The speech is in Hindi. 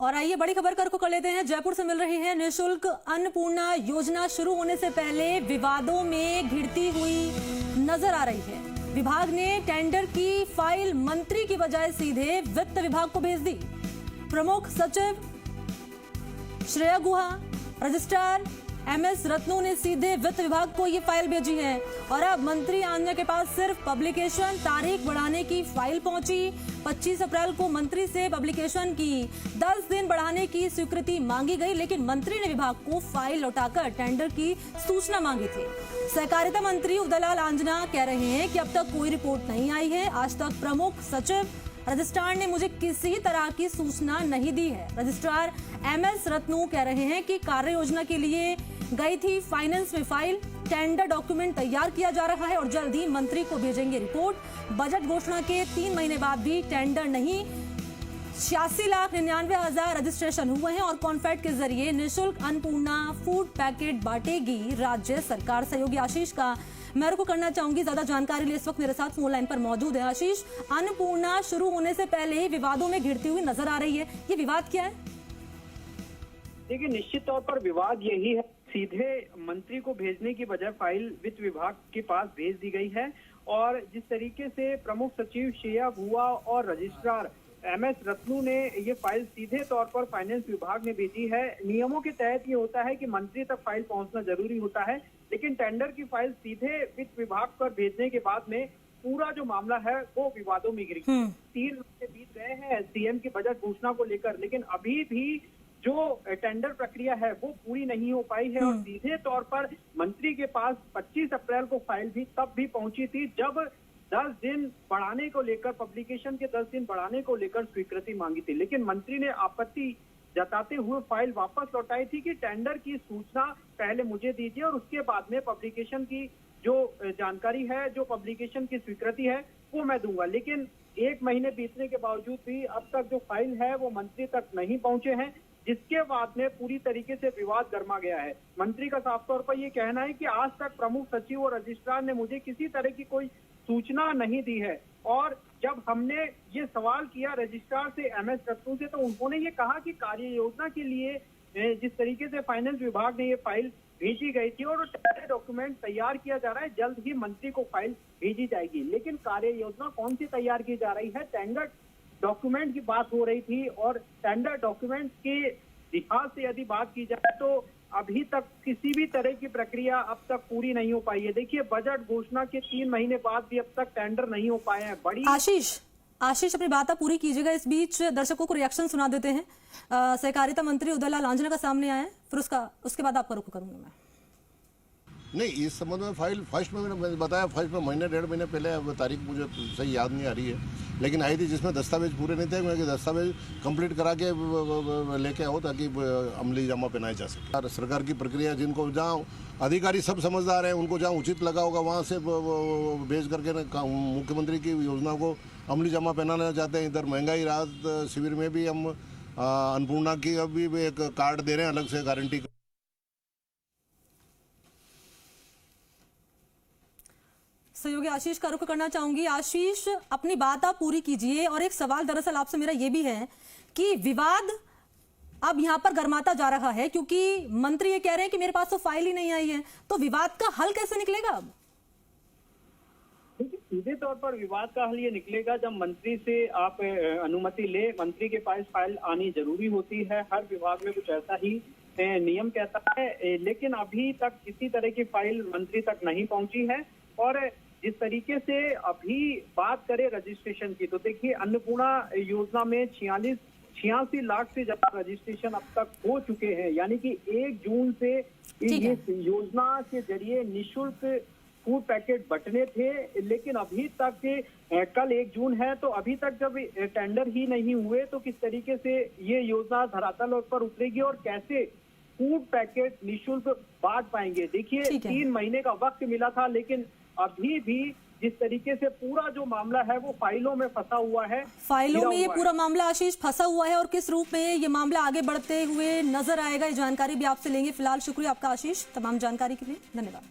और आइए बड़ी खबर कर लेते हैं। जयपुर से मिल रही है। निःशुल्क अन्नपूर्णा योजना शुरू होने से पहले विवादों में घिरती हुई नजर आ रही है। विभाग ने टेंडर की फाइल मंत्री की बजाय सीधे वित्त विभाग को भेज दी। प्रमुख सचिव श्रेया गुहा, रजिस्ट्रार MS रत्नू ने सीधे वित्त विभाग को ये फाइल भेजी है और अब मंत्री आन्या के पास सिर्फ पब्लिकेशन तारीख बढ़ाने की फाइल पहुंची। 25 अप्रैल को मंत्री से पब्लिकेशन की 10 दिन बढ़ाने की स्वीकृति मांगी गई, लेकिन मंत्री ने विभाग को फाइल लौटाकर टेंडर की सूचना मांगी थी। सहकारिता मंत्री उदयलाल आंजना कह रहे हैं कि अब तक कोई रिपोर्ट नहीं आई है। आज तक प्रमुख सचिव रजिस्ट्रार ने मुझे किसी तरह की सूचना नहीं दी है। रजिस्ट्रार MS रत्नू कह रहे हैं कि कार्य योजना के लिए गई थी फाइनेंस में फाइल, टेंडर डॉक्यूमेंट तैयार किया जा रहा है और जल्द ही मंत्री को भेजेंगे रिपोर्ट। बजट घोषणा के 3 महीने बाद भी टेंडर नहीं। 86,99,000 रजिस्ट्रेशन हुए हैं और कॉन्फेड के जरिए निःशुल्क अन्नपूर्णा फूड पैकेट बांटेगी राज्य सरकार। सहयोगी आशीष का मैं रुख करना चाहूंगी। ज्यादा जानकारी लिए इस वक्त मेरे साथ फोन लाइन पर मौजूद है आशीष। अन्नपूर्णा शुरू होने से पहले ही विवादों में घिरती हुई नजर आ रही है, ये विवाद क्या है? देखिए, निश्चित तौर पर विवाद यही है, सीधे मंत्री को भेजने की बजाय फाइल वित्त विभाग के पास भेज दी गई है और जिस तरीके से प्रमुख सचिव श्रेया गुहा और रजिस्ट्रार MS रत्नू ने ये फाइल सीधे तौर पर फाइनेंस विभाग ने भेजी है। नियमों के तहत ये होता है कि मंत्री तक फाइल पहुंचना जरूरी होता है, लेकिन टेंडर की फाइल सीधे वित्त विभाग पर भेजने के बाद में पूरा जो मामला है वो विवादों में गिर गया। 3 महीने बीत गए हैं CM की बजट घोषणा को लेकर, लेकिन अभी भी जो टेंडर प्रक्रिया है वो पूरी नहीं हो पाई है और सीधे तौर पर मंत्री के पास 25 अप्रैल को फाइल भी तब भी पहुंची थी जब 10 दिन बढ़ाने को लेकर, पब्लिकेशन के 10 दिन बढ़ाने को लेकर स्वीकृति मांगी थी, लेकिन मंत्री ने आपत्ति जताते हुए फाइल वापस लौटाई थी कि टेंडर की सूचना पहले मुझे दीजिए और उसके बाद में पब्लिकेशन की जो जानकारी है, जो पब्लिकेशन की स्वीकृति है वो मैं दूंगा। लेकिन 1 महीने बीतने के बावजूद भी अब तक जो फाइल है वो मंत्री तक नहीं पहुंचे हैं, जिसके बाद में पूरी तरीके से विवाद गर्मा गया है। मंत्री का साफ तौर पर यह कहना है कि आज तक प्रमुख सचिव और रजिस्ट्रार ने मुझे किसी तरह की कोई सूचना नहीं दी है और जब हमने ये सवाल किया रजिस्ट्रार से MS रत्नू से, तो उन्होंने ये कहा कि कार्य योजना के लिए जिस तरीके से फाइनेंस विभाग ने ये फाइल भेजी गई थी और टेंडर डॉक्यूमेंट तैयार किया जा रहा है, जल्द ही मंत्री को फाइल भेजी जाएगी। लेकिन कार्य योजना कौन सी तैयार की जा रही है? टेंडर डॉक्यूमेंट की बात हो रही थी और टेंडर डॉक्यूमेंट के लिहाज से यदि बात की जाए तो अभी तक किसी भी तरह की प्रक्रिया अब तक पूरी नहीं हो पाई है। देखिए, बजट घोषणा के 3 महीने बाद भी अब तक टेंडर नहीं हो पाए हैं। बड़ी आशीष अपनी बात आप पूरी कीजिएगा। इस बीच दर्शकों को रिएक्शन सुना देते हैं। सहकारिता मंत्री उदयलाल आंजना का सामने आया है, फिर उसके बाद आपका रुख करूंगा मैं। नहीं, इस संबंध में फाइल फर्स्ट में मैंने बताया, फर्स्ट में महीने 1.5 महीने पहले, तारीख मुझे सही याद नहीं आ रही है, लेकिन आई थी जिसमें दस्तावेज पूरे नहीं थे। मैं दस्तावेज कंप्लीट करा के लेके आओ ताकि अमली जामा पहनाया जा सके। सरकार की प्रक्रिया, जिनको जहाँ अधिकारी सब समझदार हैं, उनको जहाँ उचित लगा होगा वहाँ से भेज करके मुख्यमंत्री की योजना को अमली जामा पहनाना चाहते हैं। इधर महंगाई राहत शिविर में भी हम अन्नपूर्णा की अभी एक कार्ड दे रहे हैं अलग से गारंटी। सहयोगी आशीष का रुख करना चाहूंगी। आशीष, अपनी बात आप पूरी कीजिए और एक सवाल दरअसल आपसे मेरा ये भी है कि विवाद अब यहाँ पर गर्माता जा रहा है क्योंकि मंत्री ये कह रहे हैं कि मेरे पास तो फाइल ही नहीं आई है, तो विवाद का हल कैसे निकलेगा? अब सीधे तौर पर विवाद का हल ये निकलेगा जब मंत्री से आप अनुमति ले। मंत्री के पास फाइल आनी जरूरी होती है, हर विभाग में कुछ ऐसा ही नियम कहता है, लेकिन अभी तक किसी तरह की फाइल मंत्री तक नहीं पहुंची है। और जिस तरीके से अभी बात करें रजिस्ट्रेशन की, तो देखिए अन्नपूर्णा योजना में 86 लाख से ज्यादा रजिस्ट्रेशन अब तक हो चुके हैं, यानी कि 1 जून से इस योजना के जरिए निःशुल्क फूड पैकेट बंटने थे, लेकिन अभी तक कल 1 जून है, तो अभी तक जब टेंडर ही नहीं हुए तो किस तरीके से ये योजना धरातल पर उतरेगी और कैसे फूड पैकेट निःशुल्क बांट पाएंगे? देखिए, 3 महीने का वक्त मिला था, लेकिन अभी भी जिस तरीके से पूरा जो मामला है वो फाइलों में फंसा हुआ है। फाइलों में ये पूरा मामला आशीष फंसा हुआ है और किस रूप में ये मामला आगे बढ़ते हुए नजर आएगा, ये जानकारी भी आपसे लेंगे। फिलहाल शुक्रिया आपका आशीष, तमाम जानकारी के लिए धन्यवाद।